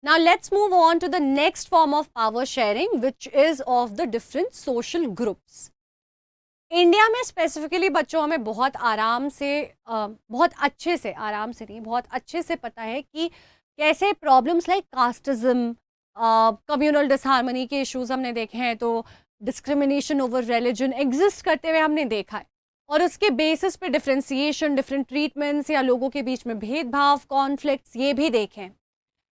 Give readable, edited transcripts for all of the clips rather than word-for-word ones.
Now let's move on to the next form of power sharing, which is of the different social groups. India में specifically बच्चों हमें बहुत आराम से बहुत अच्छे से, आराम से नहीं, बहुत अच्छे से पता है कि कैसे problems like casteism, communal disharmony के इश्यूज हमने देखे हैं, तो डिस्क्रिमिनेशन ओवर रिलीजन एग्जिस्ट करते हुए हमने देखा है, और उसके बेसिस पे डिफ्रेंसिएशन, डिफरेंट ट्रीटमेंट्स या लोगों के बीच में भेदभाव, कॉन्फ्लिक्ट्स, ये भी देखे हैं.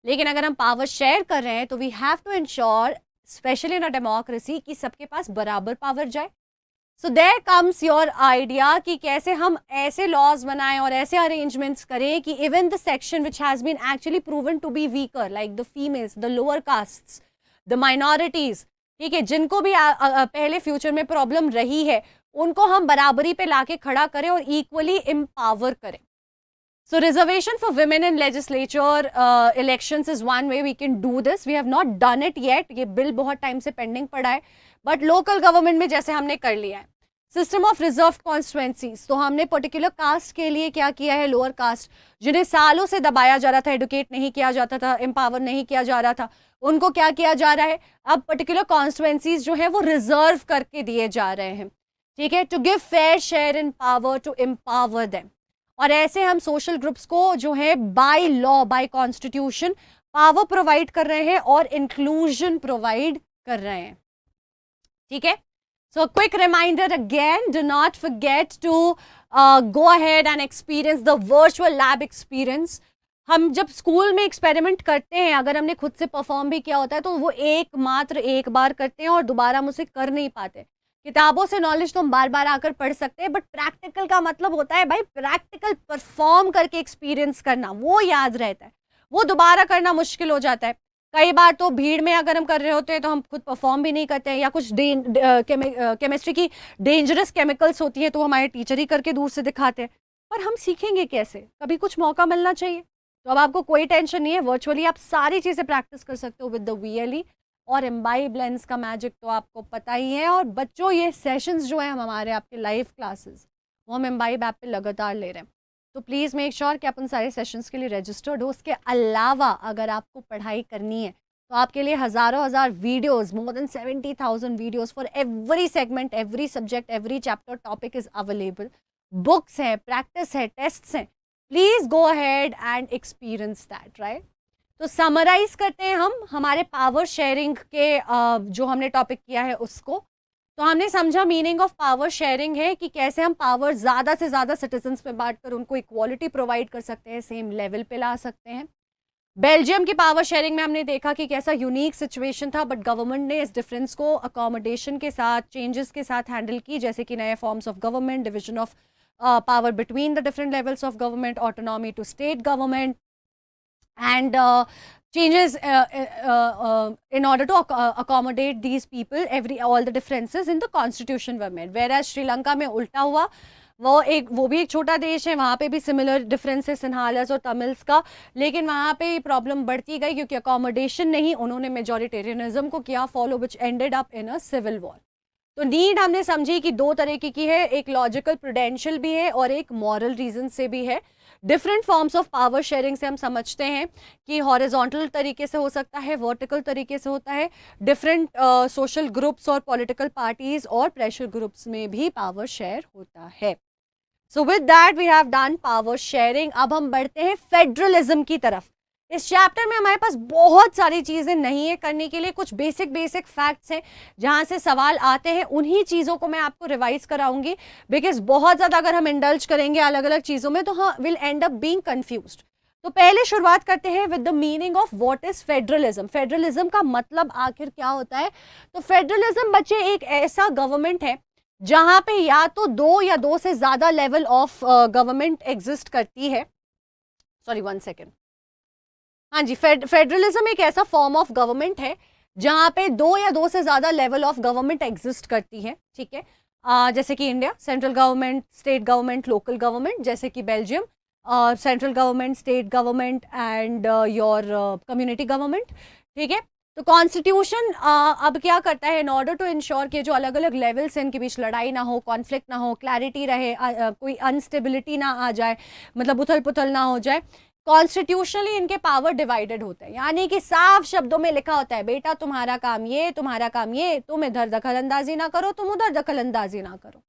लेकिन अगर हम पावर शेयर कर रहे हैं तो we have to ensure, especially in a democracy, कि सबके पास बराबर पावर जाए. So there comes your idea कि कैसे हम ऐसे लॉज बनाएं और ऐसे अरेंजमेंट्स करें कि even the section which has been actually proven to be weaker, like the females, the lower castes, the minorities, ठीक है, जिनको भी पहले फ्यूचर में प्रॉब्लम रही है, उनको हम बराबरी पे लाके खड़ा करें और इक्वली एम्पावर करें. So reservation for women in legislature elections is one way we can do this. We have not done it yet. ये बिल बहुत टाइम से पेंडिंग पड़ा है, बट लोकल गवर्नमेंट में जैसे हमने कर लिया है. सिस्टम ऑफ रिजर्व कॉन्स्टिट्यूएंसीज, तो हमने पर्टिकुलर कास्ट के लिए क्या किया है, लोअर कास्ट जिन्हें सालों से दबाया जा रहा था, एडुकेट नहीं किया जाता था, एम्पावर नहीं किया जा रहा था, उनको क्या किया जा रहा है, अब पर्टिकुलर कॉन्स्टिट्यूएंसीज जो है वो रिजर्व करके दिए जा रहे हैं. ठीक है, to give fair share in power, to empower them. और ऐसे हम सोशल ग्रुप्स को जो है by law, by constitution power provide कर रहे हैं और इंक्लूजन प्रोवाइड कर रहे हैं. ठीक है, so quick reminder again, do not forget to go ahead and experience the virtual lab experience. हम जब स्कूल में एक्सपेरिमेंट करते हैं, अगर हमने खुद से परफॉर्म भी किया होता है, तो वो एक बार करते हैं और दोबारा हम उसे कर नहीं पाते. किताबों से नॉलेज तो हम बार बार आकर पढ़ सकते हैं, बट प्रैक्टिकल का मतलब होता है भाई प्रैक्टिकल परफॉर्म करके एक्सपीरियंस करना, वो याद रहता है, वो दोबारा करना मुश्किल हो जाता है. कई बार तो भीड़ में अगर हम कर रहे होते हैं तो हम खुद परफॉर्म भी नहीं करते हैं, या कुछ केमिस्ट्री की डेंजरस केमिकल्स होती है तो हमारे टीचर ही करके दूर से दिखाते हैं. पर हम सीखेंगे कैसे, कभी कुछ मौका मिलना चाहिए. तो अब आपको कोई टेंशन नहीं है, वर्चुअली आप सारी चीज़ें प्रैक्टिस कर सकते हो विद द वीएलई. और एम्बाइब लेंस का मैजिक तो आपको पता ही है. और बच्चों, ये सेशंस जो है हम हमारे आपके लाइव क्लासेस, वो हम एम्बाइब ऐप पे लगातार ले रहे हैं, तो प्लीज़ मेक श्योर कि आप उन सारे सेशंस के लिए रजिस्टर्ड हो. उसके अलावा अगर आपको पढ़ाई करनी है तो आपके लिए हज़ार videos, more than 70,000 videos for every segment, every subject, every chapter, topic is available. Books हैं, प्रैक्टिस है, टेस्ट्स हैं. Please go ahead and experience that, right. तो समराइज करते हैं हम हमारे पावर शेयरिंग के जो हमने टॉपिक किया है उसको. तो हमने समझा मीनिंग ऑफ पावर शेयरिंग है कि कैसे हम पावर ज़्यादा से ज़्यादा सिटीजन्स में बांट कर उनको इक्वालिटी प्रोवाइड कर सकते हैं, सेम लेवल पे ला सकते हैं. बेल्जियम की पावर शेयरिंग में हमने देखा कि कैसा यूनिक सिचुएशन था, बट गवर्नमेंट ने इस डिफरेंस को अकोमोडेशन के साथ, चेंजेस के साथ हैंडल की, जैसे कि नए forms of government, division of power between the different levels of government, autonomy to state government, and changes in order to accommodate these people, all the differences in the constitution were made. Whereas Sri Lanka में उल्टा हुआ, वो भी एक छोटा देश है, वहाँ पे भी सिमिलर डिफरेंसेस सिन्हालस और तमिल्स का, लेकिन वहाँ पे प्रॉब्लम बढ़ती गई क्योंकि अकोमोडेशन नहीं, उन्होंने मेजोरिटेरियनिज्म को किया follow, which ended up in a civil war. तो नीड हमने समझी कि दो तरीके की है, एक लॉजिकल प्रूडेंशियल भी है और एक मॉरल रीजन से भी है. Different forms of power sharing से हम समझते हैं कि हॉरिजॉन्टल तरीके से हो सकता है, वर्टिकल तरीके से होता है, डिफरेंट सोशल ग्रुप्स और पॉलिटिकल पार्टीज और प्रेशर ग्रुप्स में भी पावर शेयर होता है. So with that we have done power sharing. अब हम बढ़ते हैं फेडरलिज्म की तरफ. इस चैप्टर में हमारे पास बहुत सारी चीज़ें नहीं है करने के लिए, कुछ बेसिक फैक्ट्स हैं जहाँ से सवाल आते हैं, उन्हीं चीज़ों को मैं आपको रिवाइज कराऊंगी, बिकॉज बहुत ज़्यादा अगर हम इंडल्ज करेंगे अलग अलग चीज़ों में तो हाँ will and up being confused. तो पहले शुरुआत करते हैं with the meaning of what is federalism. Federalism का मतलब आखिर क्या होता है. तो फेडरलिज्म बच्चे एक ऐसा गवर्नमेंट है जहाँ पे या तो दो या दो से ज़्यादा लेवल ऑफ गवर्नमेंट एग्जिस्ट करती है. Sorry, 1 second. हाँ जी, फेडरलिज्म एक ऐसा फॉर्म ऑफ गवर्नमेंट है जहाँ पे दो या दो से ज़्यादा लेवल ऑफ गवर्नमेंट एग्जिस्ट करती है. ठीक है, जैसे कि India, central government, state government, local government. जैसे कि Belgium, central government, state government and your community government. ठीक है, तो कॉन्स्टिट्यूशन अब क्या करता है, इन ऑर्डर टू इंश्योर कि जो अलग अलग लेवल्स हैं इनके बीच लड़ाई ना हो, कॉन्फ्लिक्ट ना हो, क्लैरिटी रहे, कोई अनस्टेबिलिटी ना आ जाए, मतलब उथल पुथल ना हो जाए, कॉन्स्टिट्यूशनली इनके पावर डिवाइडेड होते हैं, यानी कि साफ शब्दों में लिखा होता है बेटा तुम्हारा काम ये, तुम्हारा काम ये, तुम इधर दखल अंदाजी ना करो, तुम उधर दखल अंदाजी ना करो,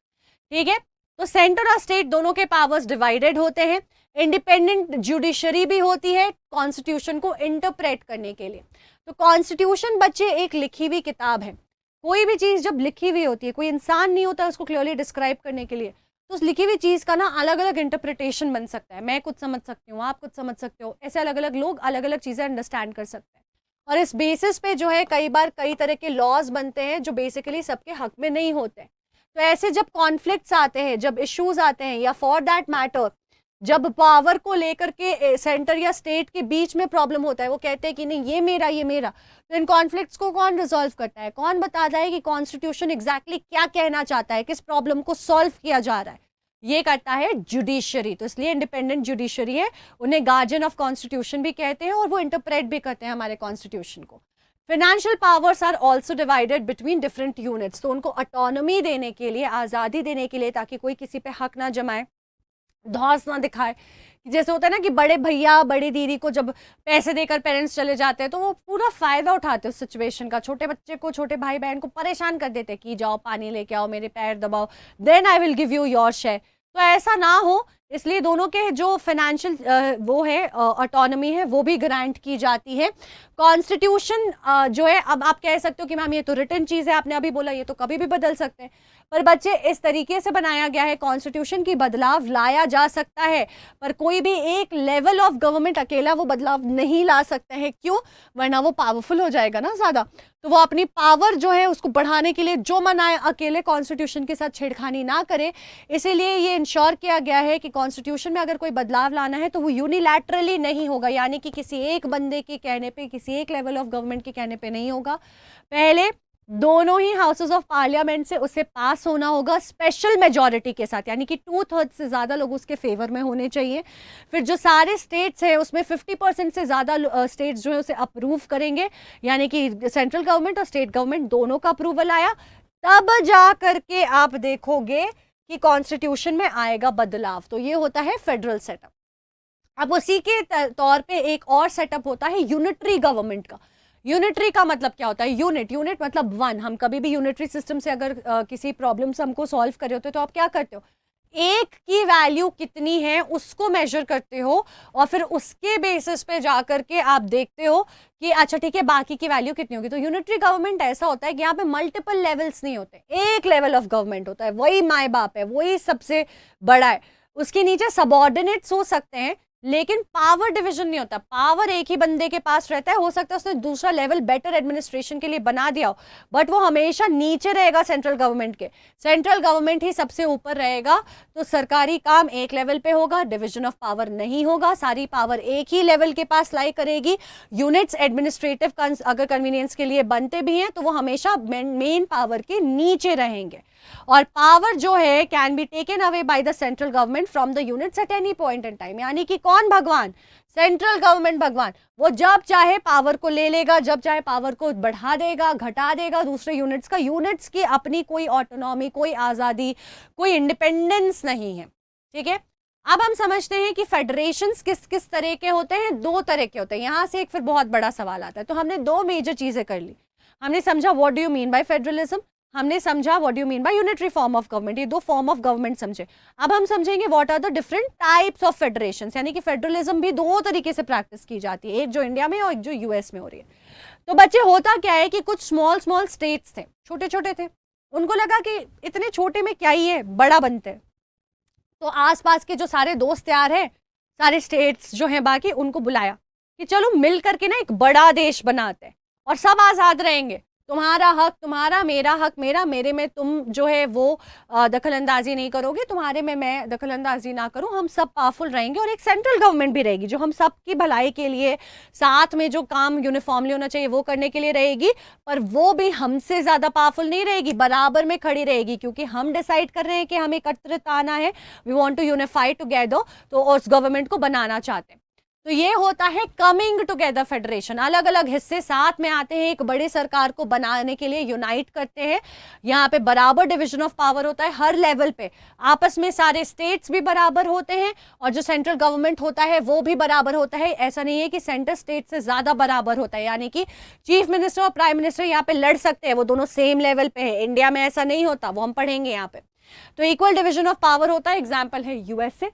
ठीक है। तो सेंटर और स्टेट दोनों के पावर्स डिवाइडेड होते हैं। इंडिपेंडेंट जुडिशरी भी होती है कॉन्स्टिट्यूशन को इंटरप्रेट करने के लिए। तो कॉन्स्टिट्यूशन बच्चे एक लिखी हुई किताब है। कोई भी चीज़ जब लिखी हुई होती है, कोई इंसान नहीं होता उसको क्लियरली डिस्क्राइब करने के लिए, तो उस लिखी हुई चीज़ का ना अलग अलग इंटरप्रिटेशन बन सकता है। मैं कुछ समझ सकती हूँ, आप कुछ समझ सकते हो, ऐसे अलग अलग लोग अलग अलग चीज़ें अंडरस्टैंड कर सकते हैं। और इस बेसिस पे जो है कई बार कई तरह के लॉज बनते हैं जो बेसिकली सबके हक में नहीं होते। तो ऐसे जब कॉन्फ्लिक्ट्स आते हैं, जब इश्यूज आते हैं, या फॉर दैट मैटर जब पावर को लेकर के सेंटर या स्टेट के बीच में प्रॉब्लम होता है, वो कहते हैं कि नहीं ये मेरा ये मेरा, तो इन कॉन्फ्लिक्ट्स को कौन रिजॉल्व करता है, कौन बताता है कि कॉन्स्टिट्यूशन एग्जैक्टली क्या कहना चाहता है, किस प्रॉब्लम को सॉल्व किया जा रहा है, ये करता है जुडिशरी। तो इसलिए इंडिपेंडेंट जुडिशरी है, उन्हें गार्जियन ऑफ कॉन्स्टिट्यूशन भी कहते हैं, और वो इंटरप्रेट भी करते हैं हमारे कॉन्स्टिट्यूशन को। Financial powers are also divided between different units, तो उनको ऑटोनॉमी देने के लिए, आज़ादी देने के लिए, ताकि कोई किसी पे हक ना जमाए, धौंस ना दिखाए। जैसे होता है ना कि बड़े भैया बड़ी दीदी को जब पैसे देकर पेरेंट्स चले जाते हैं तो वो पूरा फायदा उठाते हैं उस सिचुएशन का, छोटे बच्चे को, छोटे भाई बहन को परेशान कर देते हैं कि जाओ पानी लेके आओ, मेरे पैर दबाओ, then I will give you your share. तो ऐसा ना हो, इसलिए दोनों के जो फाइनेंशियल वो है ऑटोनॉमी है वो भी ग्रांट की जाती है। कॉन्स्टिट्यूशन जो है, अब आप कह सकते हो कि मैम ये तो रिटन चीज़ है, आपने अभी बोला ये तो कभी भी बदल सकते हैं, पर बच्चे इस तरीके से बनाया गया है कॉन्स्टिट्यूशन की बदलाव लाया जा सकता है, पर कोई भी एक लेवल ऑफ गवर्नमेंट अकेला वो बदलाव नहीं ला सकते हैं। क्यों? वरना वो पावरफुल हो जाएगा ना ज़्यादा, तो वो अपनी पावर जो है उसको बढ़ाने के लिए जो मनाए अकेले कॉन्स्टिट्यूशन के साथ छेड़खानी ना करे। इसीलिए ये इंश्योर किया गया है कि कॉन्स्टिट्यूशन में अगर कोई बदलाव लाना है तो वो यूनिलैटरली नहीं होगा, यानी कि किसी एक बंदे के कहने पे, किसी एक लेवल ऑफ गवर्नमेंट के कहने पे नहीं होगा। पहले दोनों ही हाउसेस ऑफ पार्लियामेंट से उसे पास होना होगा स्पेशल मेजॉरिटी के साथ, यानी कि 2/3 से ज़्यादा लोग उसके फेवर में होने चाहिए। फिर जो सारे स्टेट्स हैं उसमें 50% से ज़्यादा स्टेट्स जो है उसे अप्रूव करेंगे, यानी कि सेंट्रल गवर्नमेंट और स्टेट गवर्नमेंट दोनों का अप्रूवल आया, तब जा करके आप देखोगे कि कॉन्स्टिट्यूशन में आएगा बदलाव। तो ये होता है फेडरल सेटअप। अब उसी के तौर पे एक और सेटअप होता है यूनिटरी गवर्नमेंट का। यूनिटरी का मतलब क्या होता है? यूनिट मतलब वन। हम कभी भी यूनिटरी सिस्टम से अगर किसी प्रॉब्लम से हमको सॉल्व कर रहे होते हो तो आप क्या करते हो? एक की वैल्यू कितनी है उसको मेजर करते हो, और फिर उसके बेसिस पे जा करके आप देखते हो कि अच्छा ठीक है बाकी की वैल्यू कितनी होगी। तो यूनिटरी गवर्नमेंट ऐसा होता है कि यहाँ पे मल्टीपल लेवल्स नहीं होते, एक लेवल ऑफ गवर्नमेंट होता है, वही माए बाप है, वही सबसे बड़ा है। उसके नीचे सबऑर्डिनेट्स हो सकते हैं, लेकिन पावर डिवीजन नहीं होता। पावर एक ही बंदे के पास रहता है, हो सकता है उसने दूसरा लेवल बेटर एडमिनिस्ट्रेशन के लिए बना दिया हो, बट वो हमेशा नीचे रहेगा सेंट्रल गवर्नमेंट के। सेंट्रल गवर्नमेंट ही सबसे ऊपर रहेगा, तो सरकारी काम एक लेवल पे होगा, डिवीजन ऑफ पावर नहीं होगा, सारी पावर एक ही लेवल के पास लाई करेगी। यूनिट्स एडमिनिस्ट्रेटिव अगर कन्वीनियंस के लिए बनते भी हैं तो वो हमेशा मेन पावर के नीचे रहेंगे। और पावर जो है can be taken away by the central government from the units at any point in time, यानी कि कौन भगवान? सेंट्रल गवर्नमेंट भगवान। वो जब चाहे पावर को ले लेगा, जब चाहे पावर को बढ़ा देगा, घटा देगा दूसरे यूनिट्स का। यूनिट्स की अपनी कोई ऑटोनॉमी, कोई आज़ादी, कोई इंडिपेंडेंस नहीं है, ठीक है। अब हम समझते हैं कि फेडरेशंस किस किस तरह के होते हैं। दो तरह के होते हैं। यहाँ से एक फिर बहुत बड़ा सवाल आता है। तो हमने दो मेजर चीज़ें कर ली। हमने समझा what do you mean by federalism, हमने समझा what do you mean by unitary form of government. ये दो फॉर्म ऑफ गवर्नमेंट समझे। अब हम समझेंगे what are the different types of federations, यानी कि फेडरलिज्म भी दो तरीके से प्रैक्टिस की जाती है, एक जो इंडिया में और एक जो यूएस में हो रही है। तो बच्चे होता क्या है कि कुछ स्मॉल स्मॉल स्टेट्स थे, छोटे छोटे थे, उनको लगा कि इतने छोटे में क्या ही है, बड़ा बनते हैं। तो आसपास के जो सारे दोस्त यार हैं, सारे स्टेट्स जो हैं बाकी, उनको बुलाया कि चलो मिल करके ना एक बड़ा देश बनाते हैं और सब आज़ाद रहेंगे। तुम्हारा हक तुम्हारा, मेरा हक मेरा, मेरे में तुम जो है वो दखल अंदाजी नहीं करोगे, तुम्हारे में मैं दखल अंदाजी ना करूं, हम सब पावरफुल रहेंगे। और एक सेंट्रल गवर्नमेंट भी रहेगी जो हम सब की भलाई के लिए, साथ में जो काम यूनिफॉर्मली होना चाहिए वो करने के लिए रहेगी, पर वो भी हमसे ज़्यादा पावरफुल नहीं रहेगी, बराबर में खड़ी रहेगी, क्योंकि हम डिसाइड कर रहे हैं कि हमें एकत्रित आना है, we want to unify together, तो उस गवर्नमेंट को बनाना चाहते हैं। तो ये होता है कमिंग टुगेदर फेडरेशन, अलग अलग हिस्से साथ में आते हैं, एक बड़े सरकार को बनाने के लिए यूनाइट करते हैं। यहाँ पे बराबर डिवीजन ऑफ पावर होता है हर लेवल पे, आपस में सारे स्टेट्स भी बराबर होते हैं और जो सेंट्रल गवर्नमेंट होता है वो भी बराबर होता है। ऐसा नहीं है कि सेंटर स्टेट से ज्यादा बराबर होता है, यानी कि चीफ मिनिस्टर और प्राइम मिनिस्टर यहाँ पे लड़ सकते हैं, वो दोनों सेम लेवल पे है। इंडिया में ऐसा नहीं होता, वो हम पढ़ेंगे यहाँ पे। तो इक्वल डिवीजन ऑफ पावर होता है, एग्जाम्पल है यूएसए।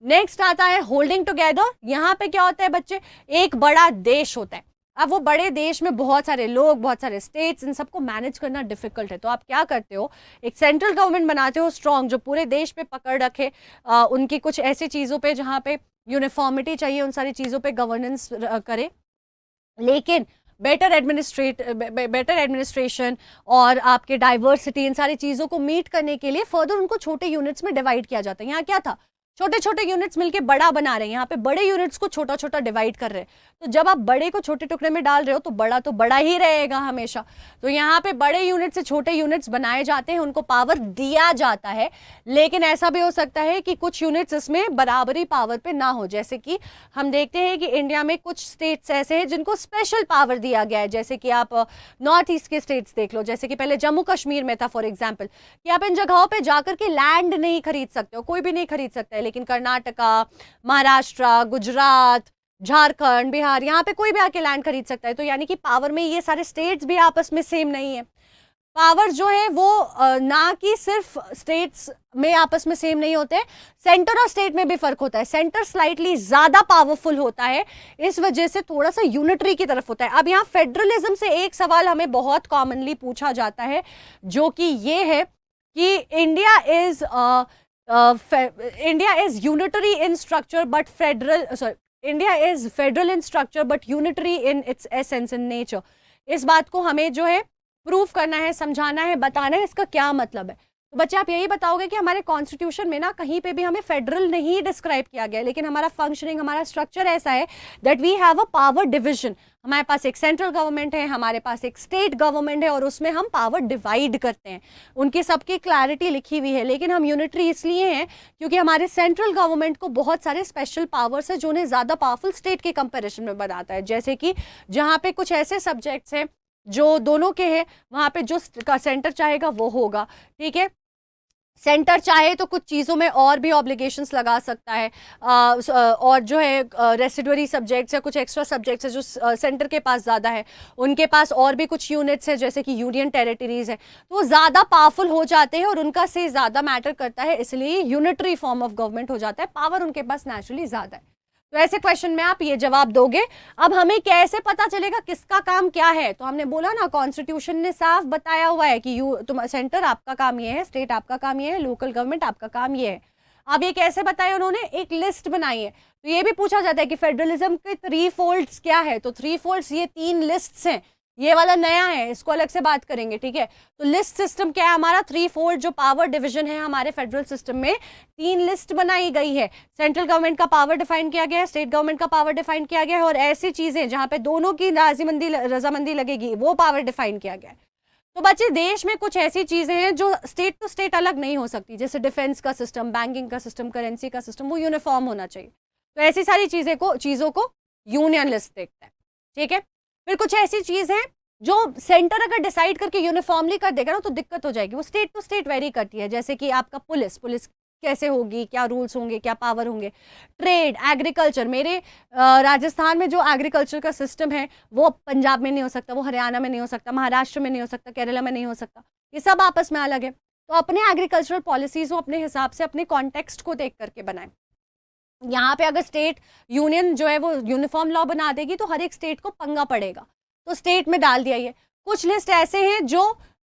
नेक्स्ट आता है होल्डिंग टुगेदर। यहाँ पे क्या होता है बच्चे, एक बड़ा देश होता है। अब वो बड़े देश में बहुत सारे लोग, बहुत सारे स्टेट्स, इन सबको मैनेज करना डिफिकल्ट है। तो आप क्या करते हो, एक सेंट्रल गवर्नमेंट बनाते हो स्ट्रांग, जो पूरे देश पे पकड़ रखे, उनकी कुछ ऐसी चीज़ों पे जहाँ पे यूनिफॉर्मिटी चाहिए, उन सारी चीज़ों पे गवर्नेंस करे, लेकिन बेटर एडमिनिस्ट्रेशन और आपके डाइवर्सिटी, इन सारी चीज़ों को मीट करने के लिए फर्दर उनको छोटे यूनिट्स में डिवाइड किया जाता है। यहाँ क्या था, छोटे छोटे यूनिट्स मिलके बड़ा बना रहे हैं, यहाँ पे बड़े यूनिट्स को छोटा छोटा डिवाइड कर रहे हैं। तो जब आप बड़े को छोटे टुकड़े में डाल रहे हो तो बड़ा ही रहेगा हमेशा। तो यहाँ पे बड़े यूनिट से छोटे यूनिट्स बनाए जाते हैं, उनको पावर दिया जाता है। लेकिन ऐसा भी हो सकता है कि कुछ यूनिट्स इसमें बराबरी पावर पे ना हो, जैसे कि हम देखते हैं कि इंडिया में कुछ स्टेट्स ऐसे हैं जिनको स्पेशल पावर दिया गया है। जैसे कि आप नॉर्थ ईस्ट के स्टेट्स देख लो, जैसे कि पहले जम्मू कश्मीर में था फॉर एग्जाम्पल, कि आप इन जगहों पर जाकर के लैंड नहीं खरीद सकते हो, कोई भी नहीं खरीद सकता है। लेकिन कर्नाटका, महाराष्ट्र, गुजरात, झारखंड, बिहार, यहाँ पे कोई भी आके लैंड खरीद सकता है। तो यानी कि पावर में ये सारे स्टेट्स भी आपस में सेम नहीं है। पावर जो है वो ना कि सिर्फ स्टेट्स में आपस में सेम नहीं होते, सेंटर और स्टेट में भी फर्क होता है। सेंटर स्लाइटली ज्यादा पावरफुल होता है, इस वजह से थोड़ा सा यूनिटरी की तरफ होता है। अब यहाँ फेडरलिज्म से एक सवाल हमें बहुत कॉमनली पूछा जाता है, जो कि ये है कि India is unitary in structure but India is federal in structure but unitary in its essence and nature। इस बात को हमें जो है प्रूव करना है, समझाना है, बताना है इसका क्या मतलब है। तो बच्चे आप यही बताओगे कि हमारे कॉन्स्टिट्यूशन में ना कहीं पे भी हमें फेडरल नहीं डिस्क्राइब किया गया, लेकिन हमारा फंक्शनिंग, हमारा स्ट्रक्चर ऐसा है that we have a power division. हमारे पास एक सेंट्रल गवर्नमेंट है, हमारे पास एक स्टेट गवर्नमेंट है, और उसमें हम पावर डिवाइड करते हैं। उनकी सबकी क्लैरिटी लिखी हुई है, लेकिन हम यूनिटरी इसलिए हैं क्योंकि हमारे सेंट्रल गवर्नमेंट को बहुत सारे स्पेशल पावर्स है जो उन्हें ज़्यादा पावरफुल स्टेट के कंपेरिजन में बनाता है। जैसे कि जहाँ पे कुछ ऐसे सब्जेक्ट्स हैं जो दोनों के हैं, वहाँ पे जो सेंटर चाहेगा वो होगा, ठीक है। सेंटर चाहे तो कुछ चीज़ों में और भी ऑब्लिगेशंस लगा सकता है, और जो है रेसिडुअरी सब्जेक्ट्स या कुछ एक्स्ट्रा सब्जेक्ट्स है जो सेंटर के पास ज़्यादा है, उनके पास और भी कुछ यूनिट्स है जैसे कि यूनियन टेरिटरीज है, तो वो ज़्यादा पावरफुल हो जाते हैं और उनका से ज़्यादा मैटर करता है, इसलिए यूनिटरी फॉर्म ऑफ गवर्नमेंट हो जाता है, पावर उनके पास नेचुरली ज़्यादा है। तो ऐसे क्वेश्चन में आप ये जवाब दोगे। अब हमें कैसे पता चलेगा किसका काम क्या है, तो हमने बोला ना कॉन्स्टिट्यूशन ने साफ बताया हुआ है कि तुम सेंटर आपका काम ये है, स्टेट आपका काम ये है, लोकल गवर्नमेंट आपका काम ये है। अब ये कैसे बताया उन्होंने, एक लिस्ट बनाई है। तो ये भी पूछा जाता है कि फेडरलिज्म के 3 फोल्ड्स क्या है, तो 3 फोल्ड्स ये 3 लिस्ट्स हैं। ये वाला नया है, इसको अलग से बात करेंगे, ठीक है। तो लिस्ट सिस्टम क्या है हमारा, 3 फोल्ड जो पावर डिवीजन है हमारे फेडरल सिस्टम में, 3 लिस्ट बनाई गई है। सेंट्रल गवर्नमेंट का पावर डिफाइन किया गया है, स्टेट गवर्नमेंट का पावर डिफाइन किया गया है, और ऐसी चीजें जहां पे दोनों की रजामंदी लगेगी वो पावर डिफाइन किया गया है। तो बच्चे देश में कुछ ऐसी चीजें हैं जो स्टेट टू स्टेट अलग नहीं हो सकती, जैसे डिफेंस का सिस्टम, बैंकिंग का सिस्टम, करेंसी का सिस्टम, वो यूनिफॉर्म होना चाहिए। तो ऐसी सारी चीजों को यूनियन लिस्ट देखता है, ठीक है। फिर कुछ ऐसी चीज है जो सेंटर अगर डिसाइड करके यूनिफॉर्मली कर देगा ना तो दिक्कत हो जाएगी, वो स्टेट टू स्टेट वेरी करती है। जैसे कि आपका पुलिस कैसे होगी, क्या रूल्स होंगे, क्या पावर होंगे। ट्रेड, एग्रीकल्चर, मेरे राजस्थान में जो एग्रीकल्चर का सिस्टम है वो पंजाब में नहीं हो सकता, वो हरियाणा में नहीं हो सकता, महाराष्ट्र में नहीं हो सकता, केरला में नहीं हो सकता, ये सब आपस में अलग है। तो अपने एग्रीकल्चरल पॉलिसीज वो अपने हिसाब से अपने कॉन्टेक्स्ट को देख करके बनाए। यहाँ पे अगर स्टेट यूनियन जो है वो यूनिफॉर्म लॉ बना देगी तो हर एक स्टेट को पंगा पड़ेगा, तो स्टेट में डाल दिया। ये कुछ लिस्ट ऐसे हैं जो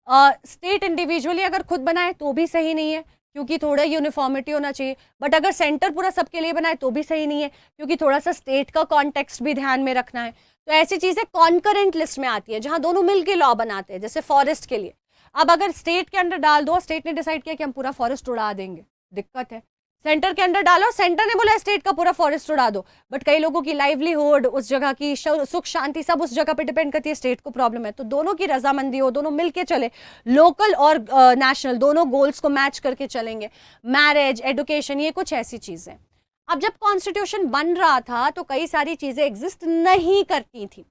स्टेट इंडिविजुअली अगर खुद बनाए तो भी सही नहीं है क्योंकि थोड़ा यूनिफॉर्मिटी होना चाहिए, बट अगर सेंटर पूरा सबके लिए बनाए तो भी सही नहीं है क्योंकि थोड़ा सा स्टेट का कॉन्टेक्स्ट भी ध्यान में रखना है। तो ऐसी चीजें कॉन्करेंट लिस्ट में आती है जहां दोनों मिलकर लॉ बनाते हैं, जैसे फॉरेस्ट के लिए। अब अगर स्टेट के अंडर डाल दो, स्टेट ने डिसाइड किया कि हम पूरा फॉरेस्ट उड़ा देंगे, दिक्कत है। सेंटर के अंडर डालो, सेंटर ने बोला स्टेट का पूरा फॉरेस्ट उड़ा दो, बट कई लोगों की लाइवलीहुड, उस जगह की सुख शांति सब उस जगह पे डिपेंड करती है, स्टेट को प्रॉब्लम है। तो दोनों की रजामंदी हो, दोनों मिलके चले, लोकल और नेशनल दोनों गोल्स को मैच करके चलेंगे। मैरिज, एडुकेशन, ये कुछ ऐसी चीजें। अब जब कॉन्स्टिट्यूशन बन रहा था तो कई सारी चीज़ें एग्जिस्ट नहीं करती थी।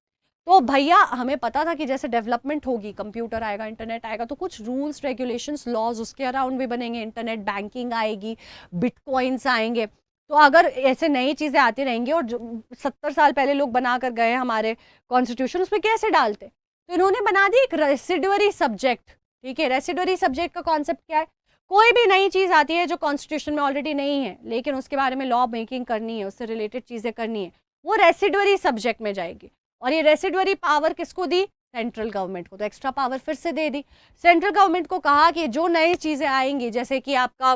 तो भैया हमें पता था कि जैसे डेवलपमेंट होगी, कंप्यूटर आएगा, इंटरनेट आएगा, तो कुछ रूल्स रेगुलेशंस लॉज उसके अराउंड भी बनेंगे, इंटरनेट बैंकिंग आएगी, बिटकॉइंस आएंगे। तो अगर ऐसे नई चीज़ें आती रहेंगी और जो 70 साल पहले लोग बना कर गए हमारे कॉन्स्टिट्यूशन, उसमें कैसे डालते? तो इन्होंने बना दी एक रेसिडुअरी सब्जेक्ट। ठीक है, रेसिडुअरी सब्जेक्ट का कॉन्सेप्ट क्या है? कोई भी नई चीज़ आती है जो कॉन्स्टिट्यूशन में ऑलरेडी नहीं है लेकिन उसके बारे में लॉ मेकिंग करनी है, उससे रिलेटेड चीज़ें करनी है, वो रेसिडुअरी सब्जेक्ट में जाएगी। और ये रेसिडुअरी पावर किसको दी? सेंट्रल गवर्नमेंट को। तो एक्स्ट्रा पावर फिर से दे दी। सेंट्रल गवर्नमेंट को कहा कि जो नई चीज़ें आएंगी जैसे कि आपका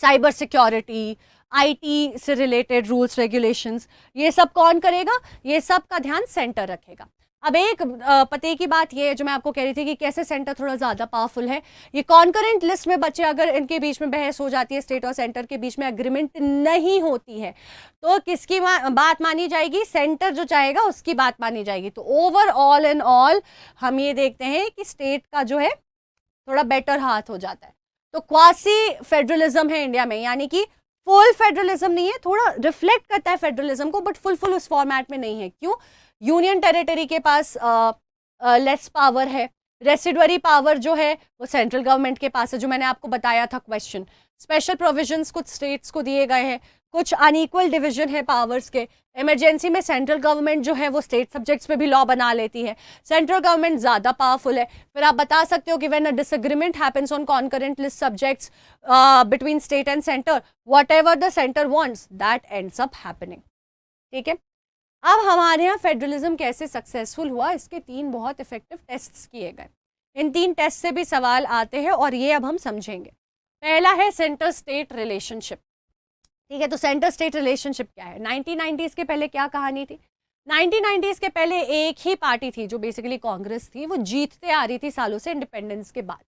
साइबर सिक्योरिटी, आईटी से रिलेटेड रूल्स रेगुलेशंस, ये सब कौन करेगा? ये सब का ध्यान सेंटर रखेगा। अब एक पते की बात ये है जो मैं आपको कह रही थी कि कैसे सेंटर थोड़ा ज़्यादा पावरफुल है। ये कॉन्करेंट लिस्ट में बच्चे अगर इनके बीच में बहस हो जाती है, स्टेट और सेंटर के बीच में एग्रीमेंट नहीं होती है, तो किसकी बात मानी जाएगी? सेंटर जो चाहेगा उसकी बात मानी जाएगी। तो ओवरऑल एंड ऑल हम ये देखते हैं कि स्टेट का जो है थोड़ा बेटर हाथ हो जाता है। तो क्वासी फेडरलिज्म है इंडिया में, यानी कि फुल फेडरलिज्म नहीं है, थोड़ा रिफ्लेक्ट करता है फेडरलिज्म को, बट फुल उस फॉर्मेट में नहीं है। क्यों? यूनियन टेरिटरी के पास लेस पावर है, रेसिडुअरी पावर जो है वो सेंट्रल गवर्नमेंट के पास है, जो मैंने आपको बताया था क्वेश्चन। स्पेशल प्रोविजंस कुछ स्टेट्स को दिए गए हैं, कुछ अनइक्वल डिवीजन है पावर्स के। इमरजेंसी में सेंट्रल गवर्नमेंट जो है वो स्टेट सब्जेक्ट्स पे भी लॉ बना लेती है, सेंट्रल गवर्नमेंट ज़्यादा पावरफुल है। फिर आप बता सकते हो कि when a disagreement happens on concurrent list subjects between state and centre, whatever the centre wants that ends up happening. ठीक है, अब हमारे यहाँ फेडरलिज्म कैसे सक्सेसफुल हुआ, इसके 3 बहुत इफेक्टिव टेस्ट्स किए गए। इन 3 टेस्ट से भी सवाल आते हैं और ये अब हम समझेंगे। पहला है सेंटर स्टेट रिलेशनशिप। ठीक है, तो सेंटर स्टेट रिलेशनशिप क्या है? 1990s के पहले क्या कहानी थी? 1990s के पहले एक ही पार्टी थी जो बेसिकली कांग्रेस थी, वो जीतते आ रही थी सालों से इंडिपेंडेंस के बाद।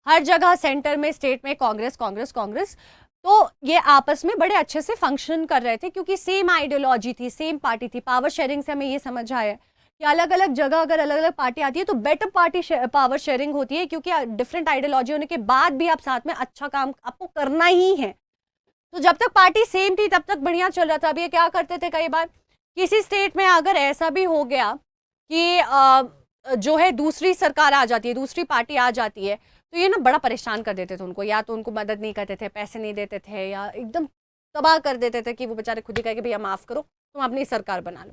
हर जगह सेंटर में, स्टेट में कांग्रेस कांग्रेस कांग्रेस। तो ये आपस में बड़े अच्छे से फंक्शन कर रहे थे क्योंकि सेम आइडियोलॉजी थी, सेम पार्टी थी। पावर शेयरिंग से हमें ये समझ आया कि अलग अलग जगह अगर अलग अलग पार्टी आती है तो बेटर पार्टी पावर शेयरिंग होती है, क्योंकि डिफरेंट आइडियोलॉजी होने के बाद भी आप साथ में अच्छा काम आपको करना ही है। तो जब तक पार्टी सेम थी तब तक बढ़िया चल रहा था। अब ये क्या करते थे, कई बार किसी स्टेट में अगर ऐसा भी हो गया कि जो है दूसरी सरकार आ जाती है, दूसरी पार्टी आ जाती है, तो ये ना बड़ा परेशान कर देते थे उनको। या तो उनको मदद नहीं करते थे, पैसे नहीं देते थे, या एकदम तबाह कर देते थे कि वो बेचारे खुद ही कहे कि भैया माफ़ करो, तुम अपनी सरकार बना लो।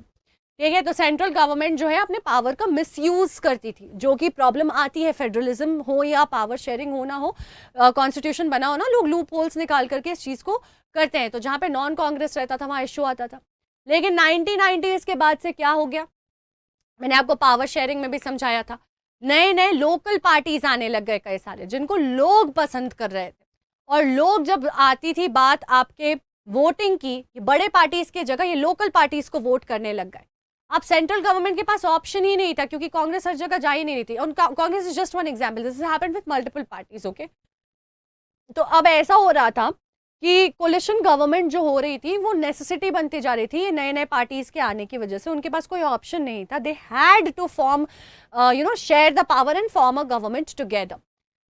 ठीक है, तो सेंट्रल गवर्नमेंट जो है अपने पावर का मिसयूज करती थी, जो कि प्रॉब्लम आती है। फेडरलिज्म हो या पावर शेयरिंग हो ना हो, कॉन्स्टिट्यूशन बना हो ना, लोग लूप होल्स निकाल करके इस चीज़ को करते हैं। तो जहाँ पे नॉन कांग्रेस रहता था वहाँ इशू आता था। लेकिन 1990s के बाद से क्या हो गया, मैंने आपको पावर शेयरिंग में भी समझाया था। नए नए लोकल पार्टीज आने लग गए कई सारे, जिनको लोग पसंद कर रहे थे। और लोग जब आती थी बात आपके वोटिंग की, बड़े पार्टीज के जगह ये लोकल पार्टीज को वोट करने लग गए। अब सेंट्रल गवर्नमेंट के पास ऑप्शन ही नहीं था क्योंकि कांग्रेस हर जगह जा ही नहीं रही थी। और Congress is just one example, this happened with multiple parties. Okay, तो अब ऐसा हो रहा था कि कोलिशन गवर्नमेंट जो हो रही थी वो नेसेसिटी बनती जा रही थी। ये नए नए पार्टीज के आने की वजह से उनके पास कोई ऑप्शन नहीं था। They had to form share the power and form a government together.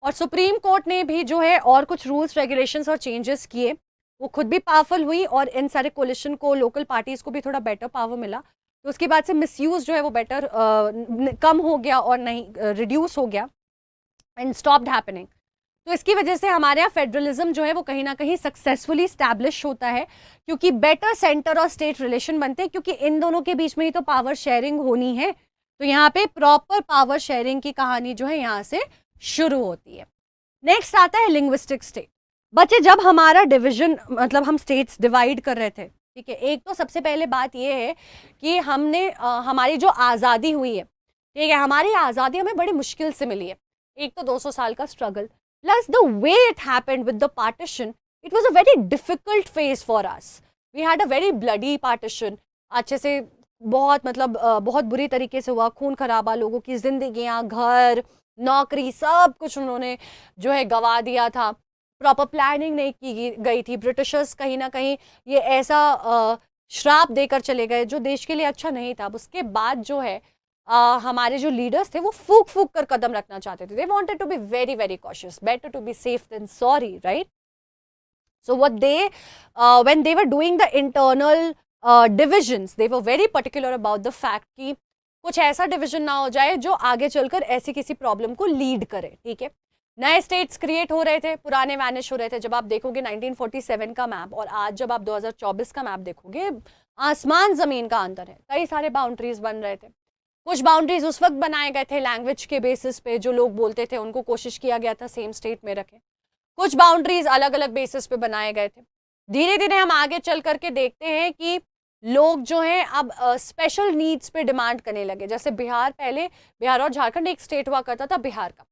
और सुप्रीम कोर्ट ने भी जो है और कुछ रूल्स रेगुलेशंस और चेंजेस किए, वो खुद भी पावरफुल हुई और इन सारे कोलिशन को, लोकल पार्टीज को भी थोड़ा बेटर पावर मिला। तो उसके बाद से मिसयूज जो है वो बेटर कम हो गया और नहीं रिड्यूस हो गया एंड स्टॉप्ड हैपनिंग। तो इसकी वजह से हमारे यहाँ फेडरलिज्म जो है वो कहीं ना कहीं सक्सेसफुली स्टैब्लिश होता है, क्योंकि बेटर सेंटर और स्टेट रिलेशन बनते हैं, क्योंकि इन दोनों के बीच में ही तो पावर शेयरिंग होनी है। तो यहाँ पे प्रॉपर पावर शेयरिंग की कहानी जो है यहाँ से शुरू होती है। नेक्स्ट आता है लिंग्विस्टिक स्टेट। बच्चे, जब हमारा डिवीजन, मतलब हम स्टेट्स डिवाइड कर रहे थे, ठीक है, एक तो सबसे पहले बात ये है कि हमने हमारी जो आज़ादी हुई है, ठीक है, हमारी आज़ादी हमें बड़ी मुश्किल से मिली है। एक तो 200 साल का struggle, plus the way it happened with the partition, it was a very difficult phase for us. We had a very bloody partition. अच्छे से बहुत, मतलब बहुत बुरी तरीके से हुआ, खून खराबा, लोगों की जिंदगियां, घर, नौकरी, सब कुछ उन्होंने जो है गवा दिया था। प्रॉपर प्लानिंग नहीं की गई थी। ब्रिटिशर्स कहीं ना कहीं ये ऐसा श्राप देकर चले गए जो देश के लिए अच्छा नहीं था। अब उसके बाद जो है हमारे जो लीडर्स थे वो फूक फूक कर कदम रखना चाहते थे। They wanted to be very very cautious, better to be safe than sorry, right? So what they, when they were doing the internal divisions, they were very particular about the fact कि कुछ ऐसा division ना हो जाए जो आगे चलकर ऐसी किसी प्रॉब्लम को लीड करे, ठीक है। नए स्टेट्स क्रिएट हो रहे थे, पुराने वैनिश हो रहे थे। जब आप देखोगे 1947 का मैप और आज जब आप 2024 का मैप देखोगे, आसमान जमीन का अंतर है। कई सारे बाउंड्रीज बन रहे थे। कुछ बाउंड्रीज उस वक्त बनाए गए थे लैंग्वेज के बेसिस पे, जो लोग बोलते थे उनको कोशिश किया गया था सेम स्टेट में रखें। कुछ बाउंड्रीज अलग अलग बेसिस पे बनाए गए थे। धीरे धीरे हम आगे चल करके देखते हैं कि लोग जो हैं अब स्पेशल नीड्स पे डिमांड करने लगे। जैसे बिहार, पहले बिहार और झारखंड एक स्टेट हुआ करता था बिहार का,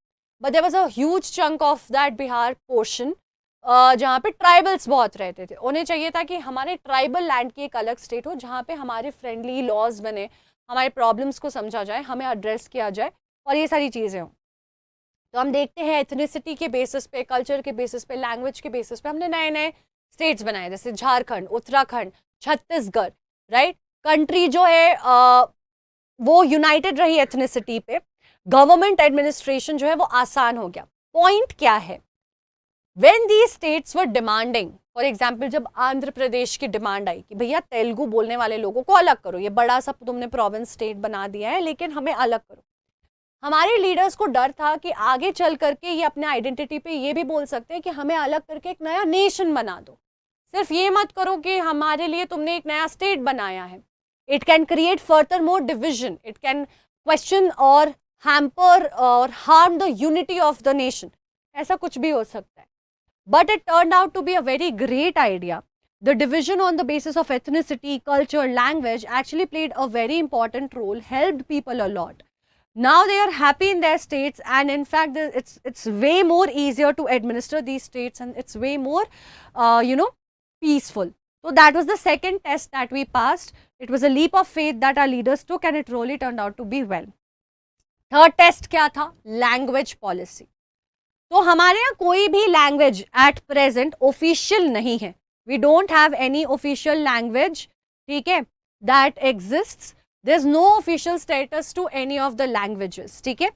but there was a huge chunk of that Bihar portion जहाँ पे ट्राइबल्स बहुत रहते थे। उन्हें चाहिए था कि हमारे ट्राइबल लैंड की एक अलग स्टेट हो जहाँ पे हमारे फ्रेंडली लॉज बने, हमारे प्रॉब्लम्स को समझा जाए, हमें एड्रेस किया जाए और ये सारी चीज़ें हों। तो हम देखते हैं एथनिसिटी के बेसिस पे, कल्चर के बेसिस पे, लैंग्वेज के बेसिस पे हमने नए नए स्टेट्स बनाए, जैसे झारखंड, उत्तराखंड, छत्तीसगढ़, राइट। कंट्री जो है वो यूनाइटेड रही एथनिसिटी पे। गवर्नमेंट एडमिनिस्ट्रेशन जो है वो आसान हो गया। पॉइंट क्या है, when the states were demanding, for example जब आंध्र प्रदेश की डिमांड आई कि भैया तेलुगु बोलने वाले लोगों को अलग करो, ये बड़ा सा तुमने प्रोविंस स्टेट बना दिया है लेकिन हमें अलग करो। हमारे लीडर्स को डर था कि आगे चल करके ये अपने आइडेंटिटी पे ये भी बोल सकते हैं कि हमें अलग करके एक नया नेशन बना दो, सिर्फ ये मत करो कि हमारे लिए तुमने एक नया स्टेट बनाया है। It can create further more division, it can question और हैम्पर और harm the unity of the nation, ऐसा कुछ भी हो सकता है। But it turned out to be a very great idea. The division on the basis of ethnicity, culture, language actually played a very important role, helped people a lot. Now they are happy in their states, and in fact it's way more easier to administer these states, and it's way more peaceful. So that was the second test that we passed. It was a leap of faith that our leaders took, and it really turned out to be well. Third test क्या था? Language policy. तो हमारे यहाँ कोई भी language at present official नहीं है। We don't have any official language, ठीक है, that exists. There is no official status to any of the languages, ठीक है।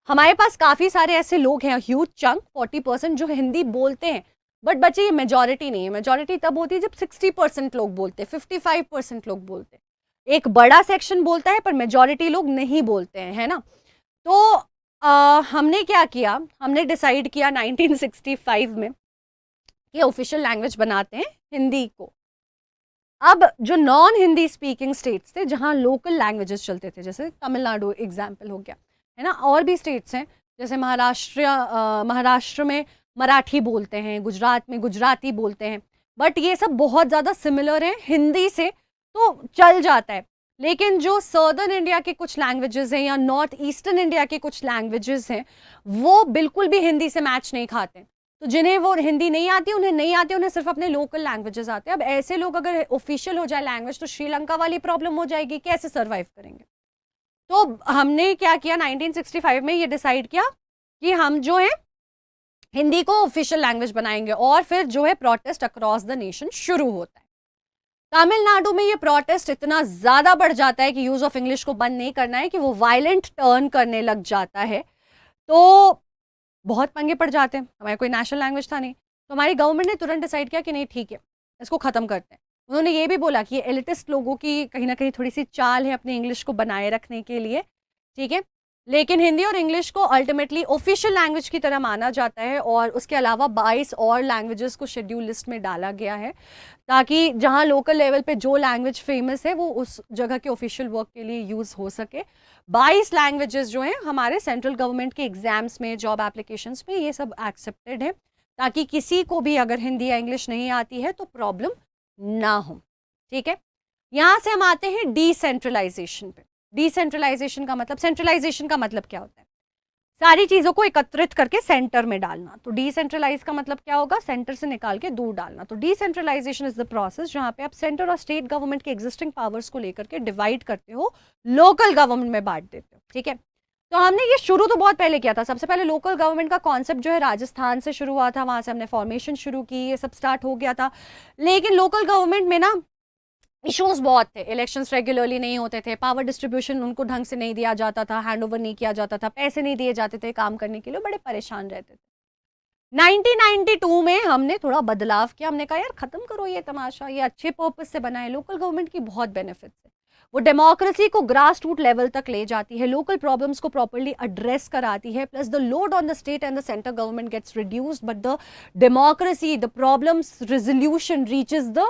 हमारे पास काफ़ी सारे ऐसे लोग हैं, ह्यूज चंक 40% जो हिंदी बोलते हैं, बट बच्चे ये मेजॉरिटी नहीं है। मेजॉरिटी तब होती है जब 60% लोग बोलते हैं, 55% लोग बोलते हैं। एक बड़ा सेक्शन बोलता है पर मेजॉरिटी लोग नहीं बोलते हैं, है ना। तो हमने क्या किया, हमने डिसाइड किया 1965 में कि ऑफिशियल लैंग्वेज बनाते हैं हिंदी को। अब जो नॉन हिंदी स्पीकिंग स्टेट्स थे, जहाँ लोकल लैंग्वेजेस चलते थे, जैसे तमिलनाडु एग्जाम्पल हो गया, है ना, और भी स्टेट्स हैं जैसे महाराष्ट्र में मराठी बोलते हैं, गुजरात में गुजराती बोलते हैं, बट ये सब बहुत ज़्यादा सिमिलर हैं हिंदी से, तो चल जाता है। लेकिन जो सदर्न इंडिया के कुछ लैंग्वेजेस हैं या नॉर्थ ईस्टर्न इंडिया के कुछ लैंग्वेजेस हैं, वो बिल्कुल भी हिंदी से मैच नहीं खाते। तो जिन्हें वो हिंदी नहीं आती, उन्हें नहीं आती, उन्हें सिर्फ अपने लोकल लैंग्वेजेस आते हैं। अब ऐसे लोग अगर ऑफिशियल हो जाए लैंग्वेज, तो श्रीलंका वाली प्रॉब्लम हो जाएगी, कैसे सर्वाइव करेंगे। तो हमने क्या किया, 1965 में ये डिसाइड किया कि हम जो है हिंदी को ऑफिशियल लैंग्वेज बनाएंगे, और फिर जो है प्रोटेस्ट अक्रॉस द नेशन शुरू होता है। तमिलनाडु में ये प्रोटेस्ट इतना ज़्यादा बढ़ जाता है कि यूज़ ऑफ इंग्लिश को बंद नहीं करना है, कि वो वायलेंट टर्न करने लग जाता है। तो बहुत पंगे पड़ जाते हैं, हमारे कोई नेशनल लैंग्वेज था नहीं, तो हमारी गवर्नमेंट ने तुरंत डिसाइड किया कि नहीं ठीक है, इसको ख़त्म करते हैं। उन्होंने ये भी बोला कि ये एलिटिस्ट लोगों की कहीं ना कहीं थोड़ी सी चाल है अपने इंग्लिश को बनाए रखने के लिए, ठीक है। लेकिन हिंदी और इंग्लिश को अल्टीमेटली ऑफिशियल लैंग्वेज की तरह माना जाता है, और उसके अलावा 22 और लैंग्वेजेस को शेड्यूल लिस्ट में डाला गया है, ताकि जहां लोकल लेवल पे जो लैंग्वेज फेमस है वो उस जगह के ऑफिशियल वर्क के लिए यूज़ हो सके। 22 लैंग्वेजेस जो हैं हमारे सेंट्रल गवर्नमेंट के एग्जाम्स में, जॉब एप्लीकेशंस में, ये सब एक्सेप्टेड है, ताकि किसी को भी अगर हिंदी या इंग्लिश नहीं आती है तो प्रॉब्लम ना हो, ठीक है। यहाँ से हम आते हैं डिसेंट्रलाइजेशन पे। डिसेंट्रलाइजेशन का मतलब, सेंट्रलाइजेशन का मतलब क्या होता है? सारी चीज़ों को एकत्रित करके सेंटर में डालना। तो डिसेंट्रलाइज का मतलब क्या होगा? सेंटर से निकाल के दूर डालना। तो डिसेंट्रलाइजेशन इज द प्रोसेस जहाँ पे आप सेंटर और स्टेट गवर्नमेंट के एग्जिस्टिंग पावर्स को लेकर के डिवाइड करते हो, लोकल गवर्नमेंट में बांट देते हो, ठीक है। तो हमने ये शुरू तो बहुत पहले किया था। सबसे पहले लोकल गवर्नमेंट का कॉन्सेप्ट जो है राजस्थान से शुरू हुआ था, वहाँ से हमने फॉर्मेशन शुरू की, ये सब स्टार्ट हो गया था। लेकिन लोकल गवर्नमेंट में ना इश्यूज बहुत थे, इलेक्शंस रेगुलरली नहीं होते थे, पावर डिस्ट्रीब्यूशन उनको ढंग से नहीं दिया जाता था, हैंड ओवर नहीं किया जाता था, पैसे नहीं दिए जाते थे काम करने के लिए, बड़े परेशान रहते थे। 1992 में हमने थोड़ा बदलाव किया, हमने कहा यार खत्म करो ये तमाशा, ये अच्छे पर्पस से बनाए, लोकल गवर्नमेंट की बहुत बेनिफिट्स है, वो डेमोक्रेसी को ग्रास रूट लेवल तक ले जाती है, लोकल प्रॉब्लम्स को प्रॉपरली एड्रेस कराती है, plus the load on the state and the central government gets reduced, but the democracy, the problems resolution reaches the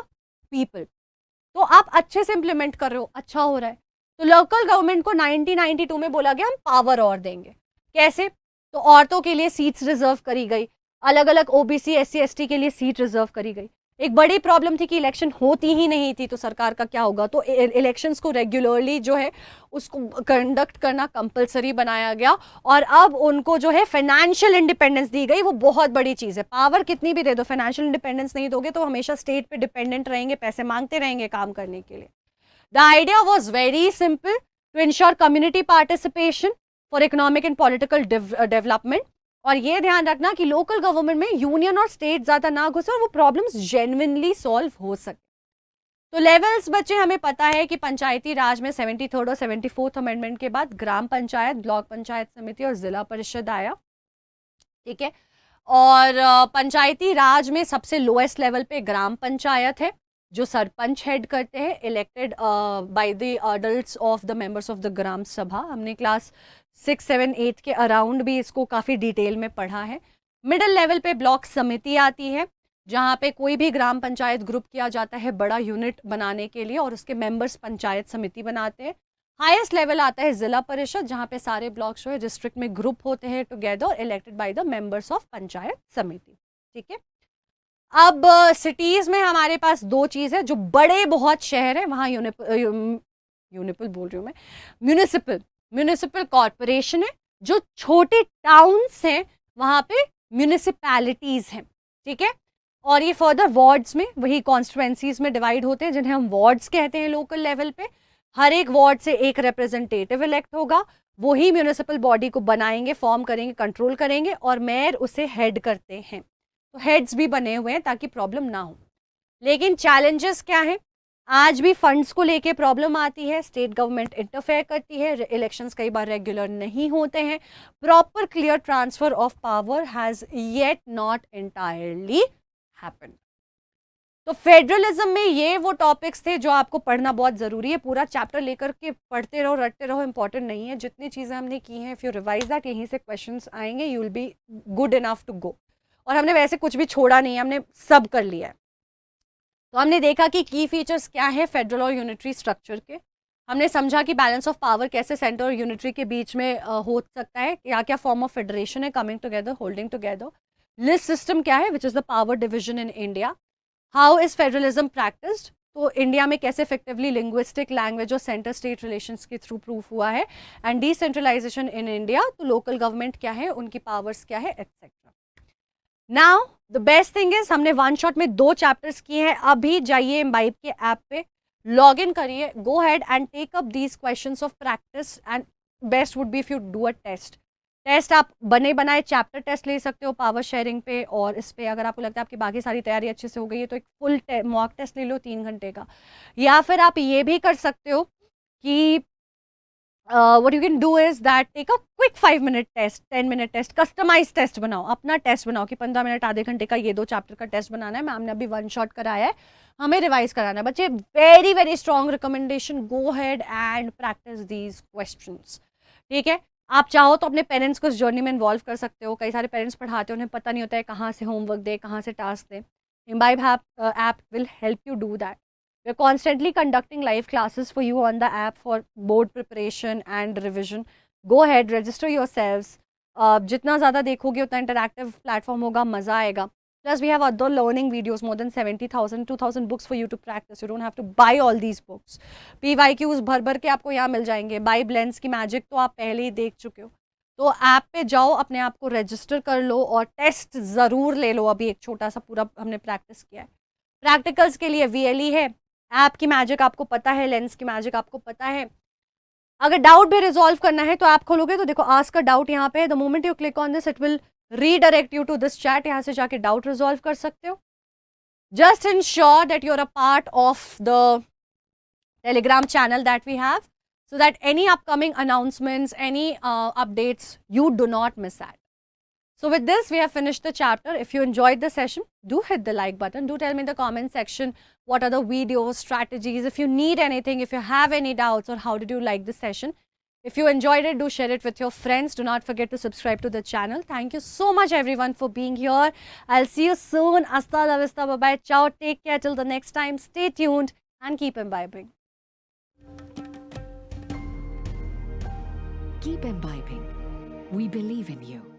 people. तो आप अच्छे से इंप्लीमेंट कर रहे हो, अच्छा हो रहा है। तो लोकल गवर्नमेंट को 1992 में बोला गया हम पावर और देंगे। कैसे? तो औरतों के लिए सीट्स रिजर्व करी गई, अलग अलग ओबीसी एससी एसटी के लिए सीट रिजर्व करी गई। एक बड़ी प्रॉब्लम थी कि इलेक्शन होती ही नहीं थी, तो सरकार का क्या होगा, तो इलेक्शंस को रेगुलरली जो है उसको कंडक्ट करना कंपलसरी बनाया गया, और अब उनको जो है फाइनेंशियल इंडिपेंडेंस दी गई। वो बहुत बड़ी चीज़ है, पावर कितनी भी दे दो, फाइनेंशियल इंडिपेंडेंस नहीं दोगे तो हमेशा स्टेट पे डिपेंडेंट रहेंगे, पैसे मांगते रहेंगे काम करने के लिए। The idea was very simple, to ensure community participation for economic and political development. और ये ध्यान रखना कि लोकल गवर्नमेंट में यूनियन और स्टेट ज्यादा ना घुसे और वो प्रॉब्लम्स जेन्युइनली सॉल्व हो सके। तो लेवल्स बच्चे हमें पता है कि पंचायती राज में 73rd और 74th अमेंडमेंट के बाद ग्राम पंचायत, ब्लॉक पंचायत समिति और जिला परिषद आया, ठीक है। और पंचायती राज में सबसे लोएस्ट लेवल पे ग्राम पंचायत है, जो सरपंच हेड करते हैं, elected by the adults of the members of the Gram Sabha. हमने क्लास 6, 7, 8 के अराउंड भी इसको काफ़ी डिटेल में पढ़ा है। मिडिल लेवल पे ब्लॉक समिति आती है, जहाँ पे कोई भी ग्राम पंचायत ग्रुप किया जाता है बड़ा यूनिट बनाने के लिए, और उसके मेंबर्स पंचायत समिति बनाते हैं। हाईएस्ट लेवल आता है जिला परिषद, जहाँ पे सारे ब्लॉक्स जो है डिस्ट्रिक्ट में ग्रुप होते हैं together, elected by the members of panchayat समिति, ठीक है। अब सिटीज में हमारे पास दो चीज है, जो बड़े बहुत शहर है वहां यूनिपल बोल रही हूँ मैं, म्यूनिसिपल म्यूनिसिपल कॉरपोरेशन है। जो छोटे टाउन्स हैं वहां पे म्यूनिसिपैलिटीज हैं, ठीक है। और ये फर्दर वार्ड्स में, वही कॉन्स्टिट्युएंसीज में डिवाइड होते हैं, जिन्हें हम वार्ड्स कहते हैं लोकल लेवल पे। हर एक वार्ड से एक रिप्रेजेंटेटिव इलेक्ट होगा, वही म्यूनिसिपल बॉडी को बनाएंगे, फॉर्म करेंगे, कंट्रोल करेंगे, और मेयर उसे हेड करते हैं। तो हेड्स भी बने हुए हैं ताकि प्रॉब्लम ना हो। लेकिन चैलेंजेस क्या है? आज भी फंड्स को लेके प्रॉब्लम आती है, स्टेट गवर्नमेंट इंटरफेयर करती है, इलेक्शंस कई बार रेगुलर नहीं होते हैं, proper clear transfer of power has yet not entirely happened. तो फेडरलिज्म में ये वो टॉपिक्स थे जो आपको पढ़ना बहुत ज़रूरी है। पूरा चैप्टर लेकर के पढ़ते रहो, रटते रहो, इंपॉर्टेंट नहीं है। जितनी चीज़ें हमने की हैं, इफ़ यू रिवाइज दैट, यहीं से क्वेश्चंस आएंगे, you will be good enough to go. और हमने वैसे कुछ भी छोड़ा नहीं है, हमने सब कर लिया है। तो हमने देखा कि की फीचर्स क्या है फेडरल और यूनिटरी स्ट्रक्चर के। हमने समझा कि बैलेंस ऑफ पावर कैसे सेंटर और यूनिटरी के बीच में हो सकता है, क्या क्या फॉर्म ऑफ फेडरेशन है, coming together, holding together. List system क्या है, which is the power division in India. How is federalism practised, तो इंडिया में कैसे इफेक्टिवली लिंग्विस्टिक, लैंग्वेज और सेंटर स्टेट रिलेशंस के थ्रू प्रूफ हुआ है। एंड डिसेंट्रलाइजेशन इन इंडिया, तो लोकल गवर्नमेंट क्या है, उनकी पावर्स क्या है, etcetera. Now the best thing is हमने वन शॉट में 2 चैप्टर्स किए हैं। अभी जाइए इम्बाइब के ऐप पे, लॉग इन करिए, go ahead and take up these questions of practice, and best would be if you do a test आप बने बनाए चैप्टर टेस्ट ले सकते हो पावर शेयरिंग पे, और इस पे अगर आपको लगता है आपकी बाकी सारी तैयारी अच्छे से हो गई है तो एक फुल मॉक टेस्ट ले लो 3 घंटे का। या फिर आप ये भी कर सकते हो कि what you can do is that take a quick 5-minute test, 10-minute test, customize test बनाओ, अपना टेस्ट बनाओ कि 15 मिनट आधे घंटे का ये 2 चैप्टर का टेस्ट बनाना है। मैम ने अभी 1 शॉट कराया है, हमें रिवाइज कराना है बच्चे। Very very strong recommendation, go head and practice these questions, ठीक है। आप चाहो तो अपने पेरेंट्स को इस जर्नी में इन्वॉल्व कर सकते हो। कई सारे पेरेंट्स पढ़ाते हैं, उन्हें पता नहीं होता है कहाँ से होमवर्क दे, कहाँ से task they. Imbibe app will help you do that. We're constantly conducting live classes for you on the app for board preparation and revision. Go ahead, register yourselves. जितना ज़्यादा देखोगे उतना इंटरैक्टिव प्लेटफॉर्म होगा, मज़ा आएगा। Plus we have other learning videos, more than 70,000, 2,000 books for you to practice. You don't have to buy all these books. PYQs भर भर के आपको यहाँ मिल जाएंगे। बाई ब्लेंस की मैजिक तो आप पहले ही देख चुके हो। तो ऐप पे जाओ, अपने आप को रजिस्टर कर लो और टेस्ट ज़रूर ले लो। अभी एक छोटा सा पूरा हमने प्रैक्टिस किया है। प्रैक्टिकल्स के लिए VLE है, ऐप की मैजिक आपको पता है, लेंस की मैजिक आपको पता है। अगर डाउट भी रिजॉल्व करना है तो ऐप खोलोगे तो देखो आस्क अ डाउट यहाँ पे, the moment you click on this it will redirect you to this chat, यहाँ से जाके डाउट रिजॉल्व कर सकते हो। Just ensure that you are a part of the Telegram channel that we have, so that any upcoming announcements, any updates, you do not miss that. So with this, we have finished the chapter. If you enjoyed the session, do hit the like button. Do tell me in the comment section what are the videos, strategies. If you need anything, if you have any doubts, or how did you like the session. If you enjoyed it, do share it with your friends. Do not forget to subscribe to the channel. Thank you so much everyone for being here. I'll see you soon. Hasta la vista. Bye-bye. Ciao. Take care till the next time. Stay tuned and keep imbibing. Keep imbibing. We believe in you.